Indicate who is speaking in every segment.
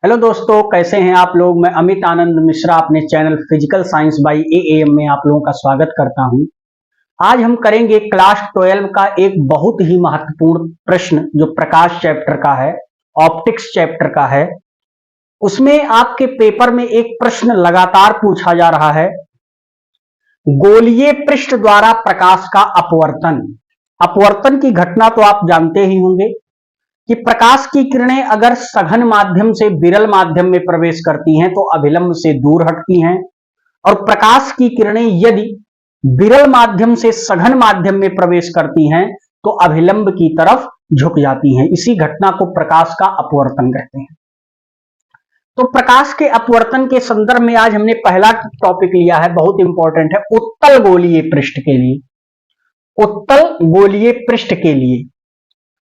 Speaker 1: Hello दोस्तों, कैसे हैं आप लोग। मैं अमित आनंद मिश्रा अपने channel physical science by am में आप लोगों का स्वागत करता हूं। आज हम करेंगे क्लास 12 का एक बहुत ही महत्वपूर्ण प्रश्न जो प्रकाश चैप्टर का है, ऑप्टिक्स चैप्टर का है। उसमें आपके पेपर में एक प्रश्न लगातार पूछा जा रहा है, गोलीय पृष्ठ द्वारा प्रकाश का अपवर्तन। अपवर्तन की घटना तो आप जानते ही होंगे कि प्रकाश की किरणें अगर सघन माध्यम से विरल माध्यम में प्रवेश करती हैं तो अभिलंब से दूर हटती हैं, और प्रकाश की किरणें यदि विरल माध्यम से सघन माध्यम में प्रवेश करती हैं तो अभिलंब की तरफ झुक जाती हैं। इसी घटना को प्रकाश का अपवर्तन कहते हैं। तो प्रकाश के अपवर्तन के संदर्भ में आज हमने पहला टॉपिक लिया है, बहुत इंपॉर्टेंट है, उत्तल गोलीय पृष्ठ के लिए। उत्तल गोलीय पृष्ठ के लिए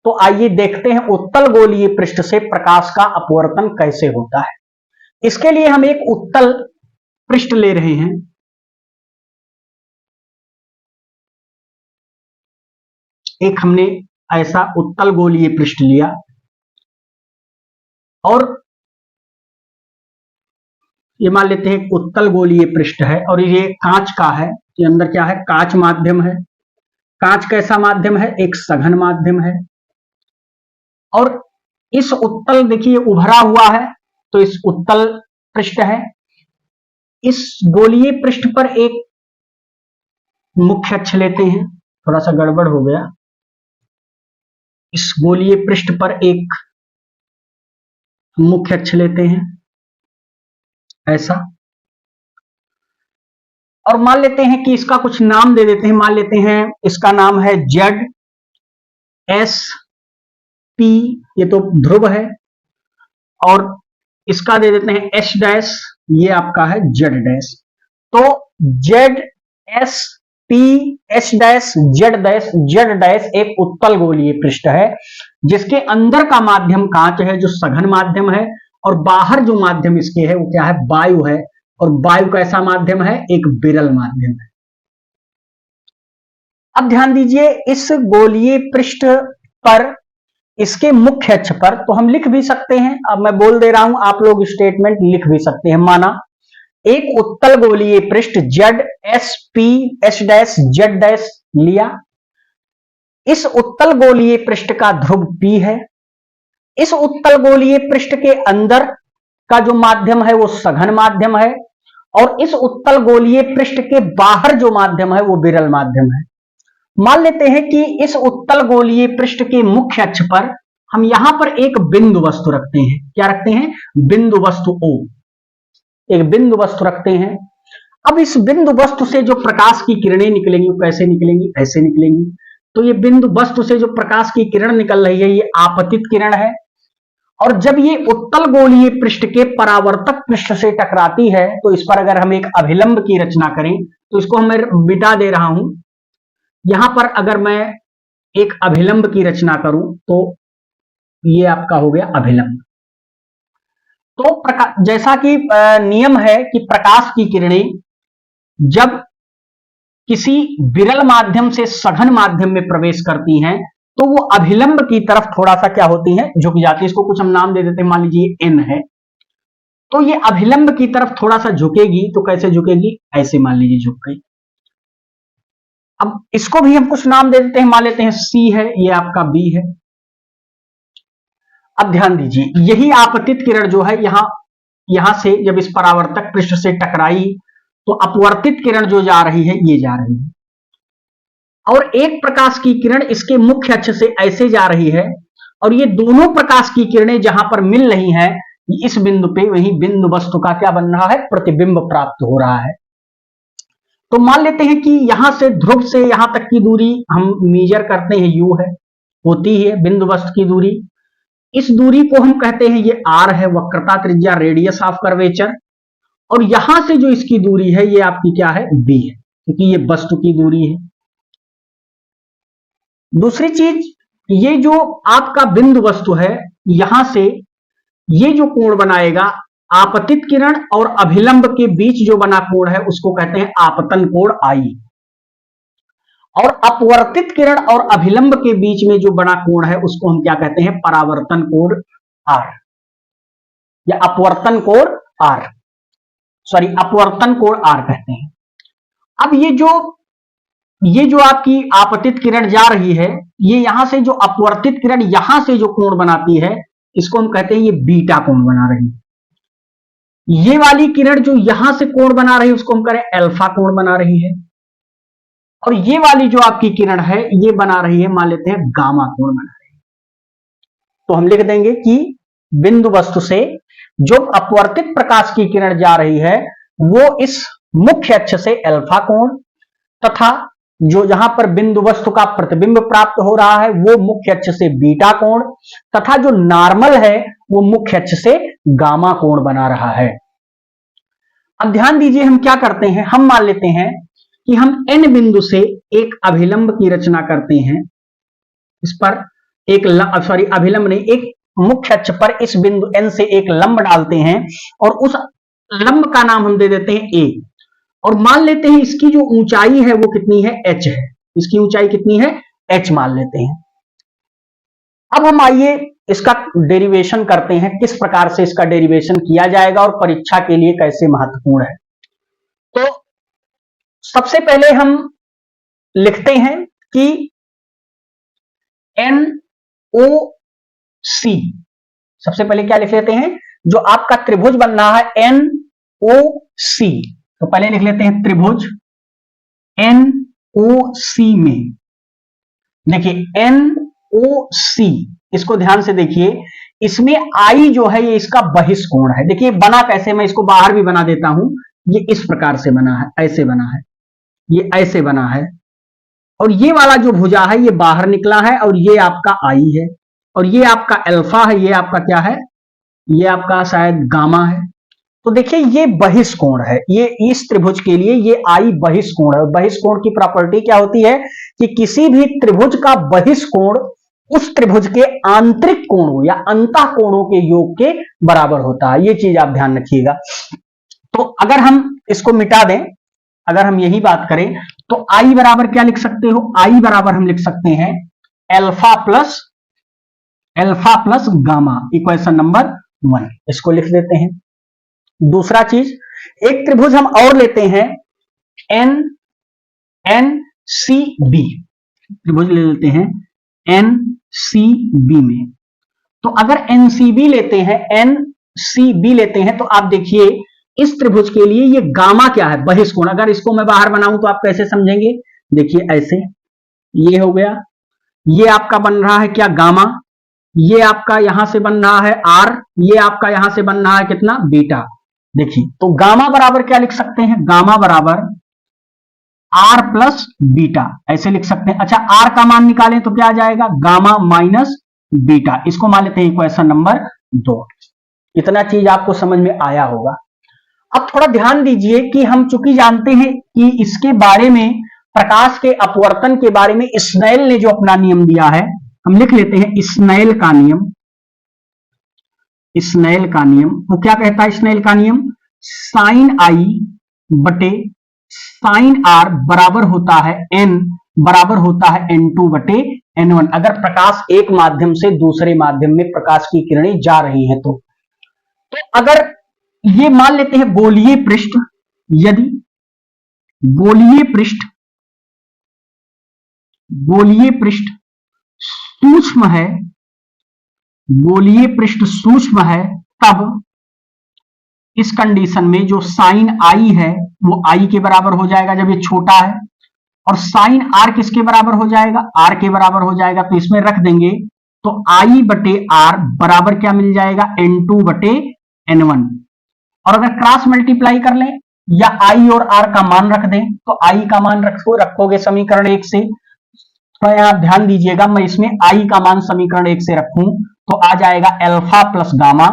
Speaker 1: तो आइए देखते हैं उत्तल गोलीय पृष्ठ से प्रकाश का अपवर्तन कैसे होता है। इसके लिए हम एक उत्तल पृष्ठ ले रहे हैं। एक हमने ऐसा उत्तल गोलीय पृष्ठ लिया और ये मान लेते हैं उत्तल गोलीय पृष्ठ है और ये कांच का है। ये अंदर क्या है? कांच माध्यम है। कांच कैसा माध्यम है? एक सघन माध्यम है। और इस उत्तल देखिए उभरा हुआ है, तो इस उत्तल पृष्ठ है। इस गोलीय पृष्ठ पर एक मुख्य अक्ष लेते हैं, थोड़ा सा गड़बड़ हो गया। इस गोलीय पृष्ठ पर एक मुख्य अक्ष लेते हैं ऐसा, और मान लेते हैं कि इसका कुछ नाम दे देते हैं। मान लेते हैं इसका नाम है जेड एस पी, ये तो ध्रुव है, और इसका दे देते हैं एच डैश, ये आपका है जेड डैश। तो Z S P H dash Z dash, Z dash एक उत्तल गोलीय पृष्ठ है जिसके अंदर का माध्यम कांच है जो सघन माध्यम है, और बाहर जो माध्यम इसके है वो क्या है? वायु है। और वायु कैसा माध्यम है? एक विरल माध्यम है। अब ध्यान दीजिए, इस गोलीय पृष्ठ पर इसके मुख्य अक्ष पर तो हम लिख भी सकते हैं। अब मैं बोल दे रहा हूं, आप लोग स्टेटमेंट लिख भी सकते हैं। माना एक उत्तल गोलीय पृष्ठ Z S P H dash Z dash लिया। इस उत्तल गोलीय पृष्ठ का ध्रुव P है। इस उत्तल गोलीय पृष्ठ के अंदर का जो माध्यम है वो सघन माध्यम है, और इस उत्तल गोलीय पृष्ठ के बाहर जो माध्यम है वो विरल माध्यम है। मान लेते हैं कि इस उत्तल गोलीय पृष्ठ के मुख्य अक्ष पर हम यहां पर एक बिंदु वस्तु रखते हैं। क्या रखते हैं? बिंदु वस्तु O। एक बिंदु वस्तु रखते हैं। अब इस बिंदु वस्तु से जो प्रकाश की किरणें निकलेंगी वो कैसे निकलेंगी? ऐसे निकलेंगी। तो ये बिंदु वस्तु से जो प्रकाश की किरण निकल रही है ये आपतित किरण है, और जब ये उत्तल गोलीय पृष्ठ के परावर्तक पृष्ठ से टकराती है तो इस पर अगर हम एक अभिलंब की रचना करें, तो इसको मैं मिटा दे रहा हूं। यहां पर अगर मैं एक अभिलंब की रचना करूं तो ये आपका हो गया अभिलंब। तो जैसा कि नियम है कि प्रकाश की किरणें जब किसी विरल माध्यम से सघन माध्यम में प्रवेश करती हैं तो वो अभिलंब की तरफ थोड़ा सा क्या होती है? झुक जाती है। इसको कुछ हम नाम दे देते हैं, मान लीजिए n है। तो ये अभिलंब की तरफ थोड़ा सा झुकेगी। तो कैसे झुकेगी? ऐसे मान लीजिए झुक गई। अब इसको भी हम कुछ नाम दे देते हैं, मान लेते हैं C है, ये आपका B है। अब ध्यान दीजिए, यही आपतित किरण जो है यहां से जब इस परावर्तक पृष्ठ से टकराई तो अपवर्तित किरण जो जा रही है ये जा रही है, और एक प्रकाश की किरण इसके मुख्य अक्ष से ऐसे जा रही है, और ये दोनों प्रकाश की किरणें जहां पर मिल रही हैं इस बिंदु पे, वही बिंदु वस्तु का क्या बन रहा है? प्रतिबिंब प्राप्त हो रहा है। तो मान लेते हैं कि यहां से ध्रुव से यहां तक की दूरी हम मेजर करते हैं, u है, होती है बिंदु वस्तु की दूरी। इस दूरी को हम कहते हैं ये r है, वक्रता त्रिज्या, रेडियस ऑफ कर्वेचर। और यहां से जो इसकी दूरी है ये आपकी क्या है? b है, क्योंकि ये वस्तु की दूरी है। दूसरी चीज, ये जो आपका बिंदु वस्तु है यहां से ये जो कोण बनाएगा, आपतित किरण और अभिलंब के बीच जो बना कोण है उसको कहते हैं आपतन कोण I, और अपवर्तित किरण और अभिलंब के बीच में जो बना कोण है उसको हम क्या कहते हैं? परावर्तन कोण R। या अपवर्तन कोण R, सॉरी अपवर्तन कोण R कहते हैं। अब ये जो आपकी आपतित किरण जा रही है, ये यहां से जो अपवर्तित किरण यहां से जो कोण बनाती है, इसको हम कहते हैं ये बीटा कोण बना रही है। ये वाली किरण जो यहां से कोण बना रही है, उसको हम कह रहे हैं अल्फा कोण बना रही है। और ये वाली जो आपकी किरण है, ये बना रही है, मान लेते हैं गामा कोण बना रही है। तो हम लिख देंगे कि बिंदु वस्तु से जो अपवर्तित प्रकाश की किरण जा रही है, वो इस मुख्य अक्ष से अल्फा कोण, तथा जो जहां पर बिंदु वस्तु का प्रतिबिंब प्राप्त हो रहा है, वो मुख्य अक्ष से बीटा कोण, तथा जो नॉर्मल है वो मुख्य अक्ष से गामा कोण बना रहा है। अब ध्यान दीजिए, हम क्या करते हैं, हम मान लेते हैं कि हम n बिंदु से एक अभिलंब की रचना करते हैं। इस पर एक अभिलंब नहीं, एक मुख्य अक्ष पर इस बिंदु n से एक लंब डालते हैं और उस लंब का नाम हम दे देते हैं a, और मान लेते हैं इसकी जो ऊंचाई है वो कितनी है, h है। इसकी ऊंचाई कितनी है, h मान लेते हैं। अब हम आइए इसका डेरिवेशन करते हैं, किस प्रकार से इसका डेरिवेशन किया जाएगा और परीक्षा के लिए कैसे महत्वपूर्ण है। तो सबसे पहले हम लिखते हैं कि NOC, सबसे पहले क्या लिख लेते हैं, जो आपका त्रिभुज बन रहा है NOC, तो पहले लिख लेते हैं त्रिभुज NOC में। देखिए NOC, इसको ध्यान से देखिए, इसमें I जो है ये इसका बहिष्कोण है। देखिए बना कैसे, मैं इसको बाहर भी बना देता हूं, ये इस प्रकार से बना है, ऐसे बना है, ये ऐसे बना है, और ये वाला जो भुजा है ये बाहर निकला है, और ये आपका I है, और ये आपका अल्फा है, ये आपका क्या है, ये आपका शायद गामा है। तो देखिए ये बहिष्कोण है, ये इस त्रिभुज के लिए ये I बहिष्कोण है। बहिष्कोण की प्रॉपर्टी क्या होती है कि किसी भी त्रिभुज का बहिष्कोण उस त्रिभुज के आंतरिक कोणों या अंतः कोणों के योग के बराबर होता है। ये चीज आप ध्यान रखिएगा। तो अगर हम इसको मिटा दें, अगर हम यही बात करें, तो I बराबर क्या लिख सकते हो, I बराबर हम लिख सकते हैं alpha plus gamma, equation number 1, इसको लिख देते हैं। दूसरा चीज, एक त्रिभुज हम और लेते हैं NCB, त्रिभुज ले लेते हैं NCB में। तो अगर NCB लेते हैं, NCB लेते हैं, तो आप देखिए इस त्रिभुज के लिए ये गामा क्या है, बहिष्कोण। अगर इसको मैं बाहर बनाऊं तो आप कैसे समझेंगे, देखिए ऐसे, ये हो गया, ये आपका बन रहा है क्या, गामा, ये आपका यहां से बन रहा है R, ये आपका यहां से बन रहा है कितना, बीटा। देखिए तो गामा बराबर क्या लिख सकते हैं, गामा बराबर R प्लस बीटा, ऐसे लिख सकते हैं। अच्छा, R का मान निकालें तो क्या आ जाएगा, गामा माइनस बीटा, इसको मान लेते हैं इक्वेशन नंबर 2। इतना चीज आपको समझ में आया होगा। अब थोड़ा ध्यान दीजिए कि हम चूंकि जानते हैं कि इसके बारे में, प्रकाश के अपवर्तन के बारे में स्नेल ने जो अपना नियम दिया है, हम लिख लेते हैं स्नेल का नियम। स्नेल का नियम वो क्या कहता है, स्नेल का नियम, साइन आई बटे साइन आर बराबर होता है n, बराबर होता है n2 बटे n1, अगर प्रकाश एक माध्यम से दूसरे माध्यम में प्रकाश की किरणें जा रही हैं तो अगर ये मान लेते हैं गोलीय पृष्ठ, यदि गोलीय पृष्ठ सूक्ष्म है, गोलीय पृष्ठ सूक्ष्म है, तब इस कंडीशन में जो साइन आई है वो आई के बराबर हो जाएगा जब ये छोटा है, और साइन आर किसके बराबर हो जाएगा, आर के बराबर हो जाएगा। तो इसमें रख देंगे तो आई बटे आर बराबर क्या मिल जाएगा, n2 बटे n1। और अगर क्रॉस मल्टीप्लाई कर लें या आई और आर का मान रख दें, तो आई का मान रखोगे समीकरण 1 से, तो यहां ध्यान दीजिएगा, मैं इसमें आई का मान समीकरण 1 से रखूं तो आ जाएगा अल्फा प्लस गामा,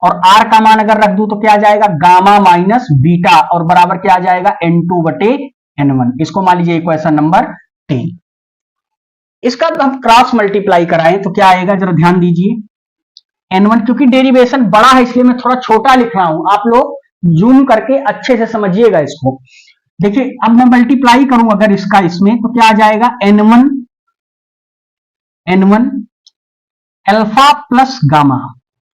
Speaker 1: और आर का मान अगर रख दूं तो क्या आ जाएगा, गामा माइनस बीटा, और बराबर क्या आ जाएगा, n2 बटे n1। इसको मान लीजिए इक्वेशन नंबर 3। इसका हम क्रॉस मल्टीप्लाई कराएं तो क्या आएगा, जरा ध्यान दीजिए, n1, क्योंकि डेरिवेशन बड़ा है इसलिए मैं थोड़ा छोटा लिख रहा हूं, आप लोग जूम करके अच्छे से समझिएगा इसको। देखिए अब मैं मल्टीप्लाई करूं अगर इसका इसमें, तो क्या आ जाएगा, n1 अल्फा प्लस गामा,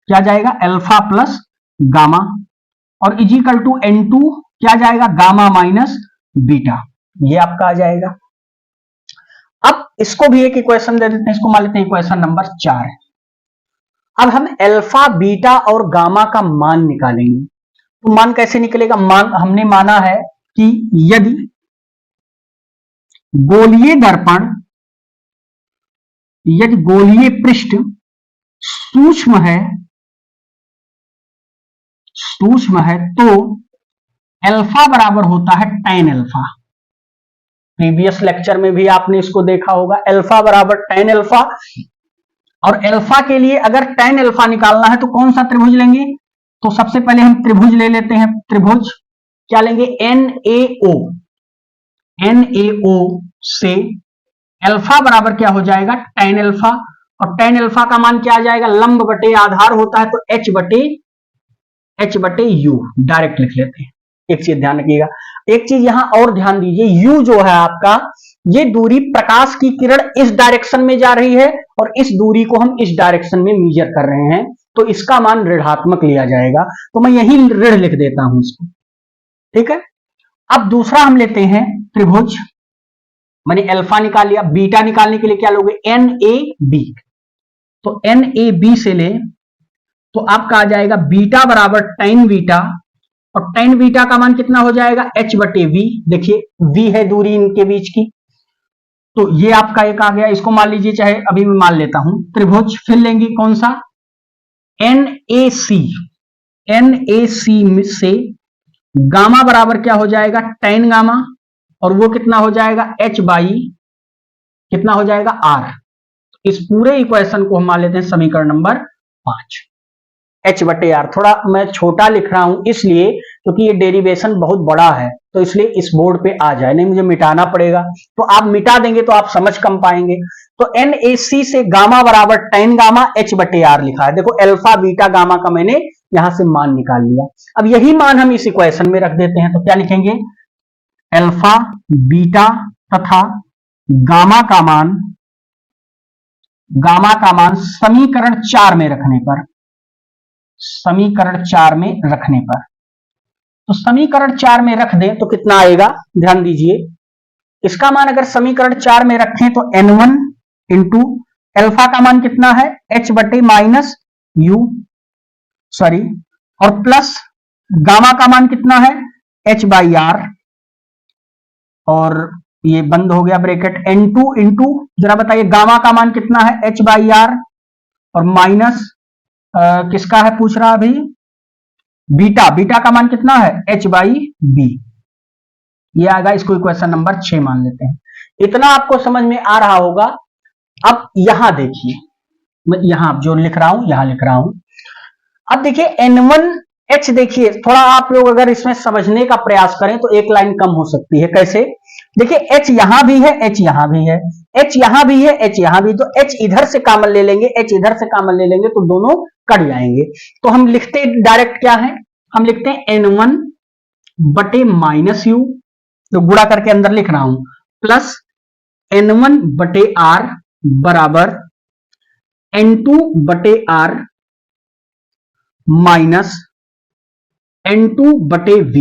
Speaker 1: क्या जाएगा, अल्फा प्लस गामा, और इजिकल टू N2 क्या जाएगा, गामा माइनस बीटा, ये आपका आ जाएगा। अब इसको भी एक इक्वेशन दे देते हैं, इसको मान लेते हैं इक्वेशन नंबर 4 है। अब हम अल्फा बीटा और गामा का मान निकालेंगे। तो मान कैसे निकलेगा, मान हमने माना है कि यदि गोलीय दर्पण, यदि गोलीय पृष्ठ सूक्ष्म है तो अल्फा बराबर होता है tan अल्फा। प्रीवियस लेक्चर में भी आपने इसको देखा होगा, अल्फा बराबर tan अल्फा। और अल्फा के लिए अगर tan अल्फा निकालना है तो कौन सा त्रिभुज लेंगे, तो सबसे पहले हम त्रिभुज ले लेते हैं। त्रिभुज क्या लेंगे, NaO। NaO से अल्फा बराबर क्या हो जाएगा, tan अल्फा, और tan अल्फा का मान क्या आ जाएगा, लंब बटे आधार होता है तो h बटे u, डायरेक्ट लिख लेते हैं। एक चीज ध्यान रखिएगा, एक चीज यहां और ध्यान दीजिए, u जो है आपका, ये दूरी प्रकाश की किरण इस डायरेक्शन में जा रही है और इस दूरी को हम इस डायरेक्शन में मेजर कर रहे हैं, तो इसका मान ऋणात्मक लिया जाएगा। तो मैं यही ऋण लिख देता हूं इसको, ठीक है। अब दूसरा हम लेते हैं त्रिभुज, मैंने अल्फा निकाल लिया, बीटा निकालने के लिए क्या लोगे, NaB। तो NaB से ले तो आपका आ जाएगा बीटा बराबर tan बीटा, और tan बीटा का मान कितना हो जाएगा, h बटे v। देखिए v है दूरी इनके बीच की, तो ये आपका एक आ गया। इसको मान लीजिए, चाहे अभी मैं मान लेता हूं त्रिभुज, फिर लेंगे कौन सा, NaC। NaC से गामा बराबर क्या हो जाएगा, tan गामा, और वो कितना हो जाएगा, h बाई कितना हो जाएगा, r। इस पूरे इक्वेशन को हम मान लेते हैं समीकरण नंबर 5, h बटे r। थोड़ा मैं छोटा लिख रहा हूं इसलिए क्योंकि ये डेरिवेशन बहुत बड़ा है, तो इसलिए इस बोर्ड पे आ जाए, नहीं मुझे मिटाना पड़ेगा। तो आप मिटा देंगे तो आप समझ कम पाएंगे। तो NaC से गामा बराबर tan गामा h बटे r लिखा है। देखो अल्फा बीटा गामा का मैंने यहां से मान निकाल लिया। अब यही मान हम इस इक्वेशन में रख देते हैं, तो क्या लिखेंगे, अल्फा बीटा तथा गामा का मान समीकरण 4 में रखने पर, समीकरण 4 में रखने पर, तो समीकरण 4 में रख दें तो कितना आएगा, ध्यान दीजिए। इसका मान अगर समीकरण 4 में रखें तो N1 इंटू अल्फा का मान कितना है, h बटे माइनस u, सॉरी, और प्लस गामा का मान कितना है, h बाई r, और ये बंद हो गया ब्रैकेट, N2 इंटू, जरा बताइए गामा का मान कितना है, h बाई r, और माइनस किसका है पूछ रहा अभी, बीटा, बीटा का मान कितना है, h बाई b। ये आएगा, इसको इक्वेशन नंबर 6 मान लेते हैं। इतना आपको समझ में आ रहा होगा। अब यहां देखिए, मैं यहां जो लिख रहा हूं यहां लिख रहा हूं। अब देखिए N1H, देखिए थोड़ा आप लोग अगर इसमें समझने का प्रयास करें तो एक लाइन कम हो सकती है। कैसे, देखिए H यहां भी है, H यहां भी है, H यहां भी है, H यहां भी, तो H इधर से कॉमन ले लेंगे, H इधर से कॉमन ले लेंगे तो दोनों कट जाएंगे। तो हम लिखते डायरेक्ट क्या है, हम लिखते हैं N1 बटे माइनस u, तो गुणा करके अंदर लिख रहा हूं, प्लस N1 बटे r बराबर N2 बटे r माइनस N2 बटे v,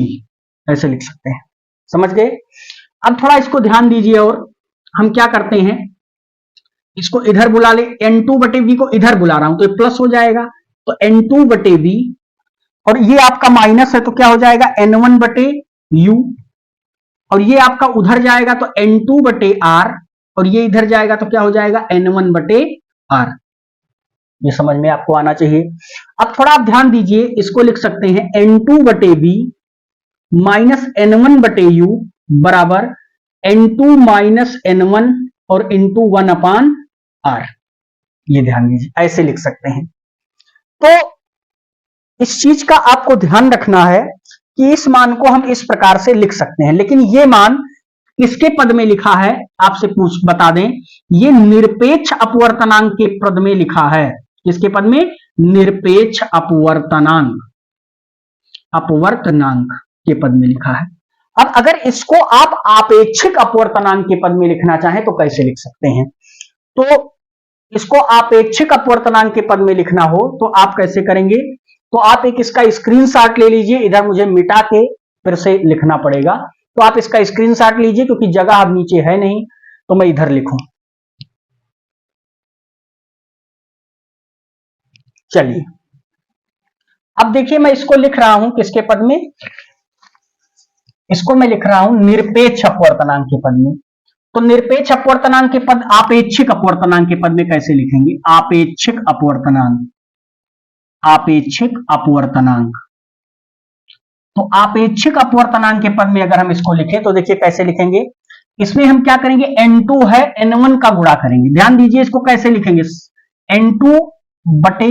Speaker 1: ऐसे लिख सकते हैं। समझ गए। अब थोड़ा इसको ध्यान दीजिए, और हम क्या करते हैं, इसको इधर बुला ले, N2 बटे v को इधर बुला रहा हूं तो ये प्लस हो जाएगा, तो N2 बटे v, और ये आपका माइनस है तो क्या हो जाएगा, N1 बटे u, और ये आपका उधर जाएगा तो N2 बटे r, और ये इधर जाएगा तो क्या हो जाएगा, N1 बटे r। ये समझ में आपको आना चाहिए। अब थोड़ा आप ध्यान दीजिए, इसको लिख सकते हैं N2 बटे v माइनस N1 बटे u बराबर N2 माइनस N1 और इंटू 1 अपान r। ये ध्यान दीजिए, ऐसे लिख सकते हैं। तो इस चीज का आपको ध्यान रखना है कि इस मान को हम इस प्रकार से लिख सकते हैं, लेकिन ये मान किसके पद में लिखा है आपसे बता दें, ये निरपेक्ष अपवर्तनांक के पद में लिखा है। किसके पद में, निरपेक्ष अपवर्तनांक, अपवर्तनांक के पद में लिखा है। अब अगर इसको आप आपेक्षिक अपवर्तनांक के पद में लिखना चाहें तो कैसे लिख सकते हैं, तो इसको आपेक्षिक अपवर्तनांक के पद में लिखना हो तो आप कैसे करेंगे, तो आप एक इसका स्क्रीनशॉट ले लीजिए, इधर मुझे मिटा के फिर से लिखना पड़ेगा, तो आप इसका स्क्रीनशॉट लीजिए क्योंकि जगह अब नीचे है नहीं, तो मैं इधर लिखूं। चलिए अब देखिए मैं इसको लिख रहा हूं किसके पद में, इसको मैं लिख रहा हूं निरपेक्ष अपवर्तनांक के पद में। तो निरपेक्ष अपवर्तनांक के पद आपेक्षिक अपवर्तनांक के पद में कैसे लिखेंगे, आपेक्षिक अपवर्तनांक, आपेक्षिक अपवर्तनांक। तो आपेक्षिक अपवर्तनांक के पद में अगर हम इसको लिखें तो देखिए कैसे लिखेंगे, इसमें हम क्या करेंगे, n2 है n1 का गुणा करेंगे। ध्यान दीजिए इसको कैसे लिखेंगे, n2 बटे,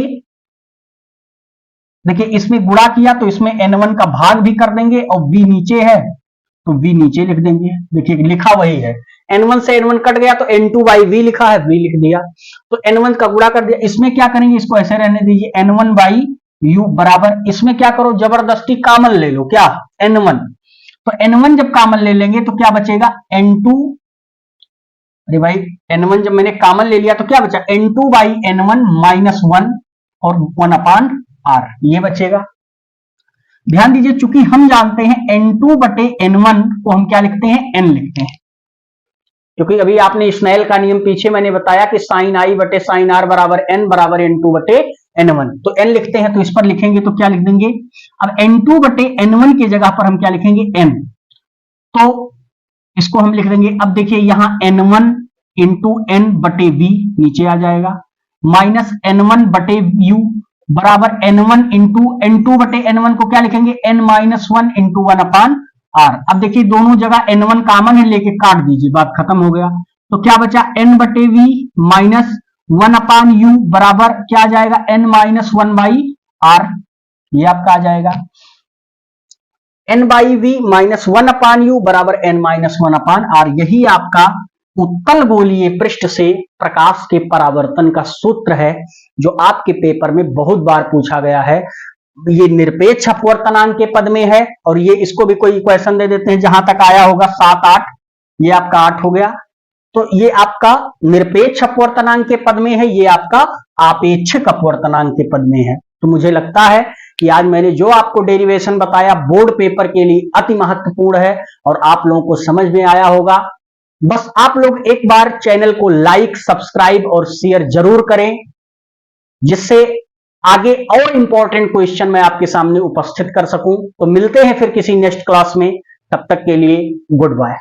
Speaker 1: देखिए इसमें गुणा किया तो इसमें n1 का भाग भी कर देंगे और b नीचे है तो v नीचे लिख देंगे। देखिए लिखा वही है, n1 से n1 कट गया तो n2 बाई v लिखा है, v लिख दिया, तो n1 का गुणा कर दिया। इसमें क्या करेंगे, इसको ऐसे रहने दीजिए, n1 बाई u बराबर, इसमें क्या करो जबरदस्ती कामन ले लो, क्या n1, तो n1 जब कामन ले लेंगे तो क्या बचेगा n2, अरे भाई n1 जब मैंने कामन ले लिया तो क्या बचा n2 बाई n1 माइनस 1 और 1 अपान r, ये बचेगा। ध्यान दीजिए चूंकि हम जानते हैं n2 बटे n1 को हम क्या लिखते हैं, n लिखते हैं, क्योंकि अभी आपने स्नेल का नियम पीछे मैंने बताया कि साइन आई बटे साइन आर बराबर n बराबर n2 बटे n1, तो n लिखते हैं तो इस पर लिखेंगे तो क्या लिख देंगे, अब n2 बटे n1 की जगह पर हम क्या लिखेंगे n, तो इसको हम लिख देंगे। अब देखिए यहां n1 इंटू n बटे v नीचे आ जाएगा, माइनस n1 बटे u बराबर n1 इंटू n2 बटे n1 को क्या लिखेंगे, n माइनस 1 इंटू 1 अपान r। अब देखिए दोनों जगह n1 कॉमन है, लेके काट दीजिए, बात खत्म हो गया। तो क्या बचा n बटे v माइनस 1 अपान u बराबर क्या आ जाएगा, n माइनस 1 बाई r, ये आपका आ जाएगा n by v minus 1 upon u बराबर n माइनस 1 अपान r। यही आपका उत्तल गोलीय पृष्ठ से प्रकाश के परावर्तन का सूत्र है, जो आपके पेपर में बहुत बार पूछा गया है। ये निरपेक्ष अपवर्तनांक के पद में है, और ये इसको भी कोई क्वेश्चन दे देते हैं जहां तक आया होगा 7 8, ये आपका 8 हो गया। तो ये आपका निरपेक्ष अपवर्तनांक के पद में है, ये आपका आपेक्षिक अपवर्तनांक के पद में है। तो मुझे लगता है कि आज मैंने जो आपको डेरिवेशन बताया बोर्ड पेपर के लिए अति महत्वपूर्ण है और आप लोगों को समझ में आया होगा। बस आप लोग एक बार चैनल को लाइक, सब्सक्राइब और शेयर जरूर करें, जिससे आगे और इंपॉर्टेंट क्वेश्चन मैं आपके सामने उपस्थित कर सकूं। तो मिलते हैं फिर किसी नेक्स्ट क्लास में, तब तक के लिए गुड बाय।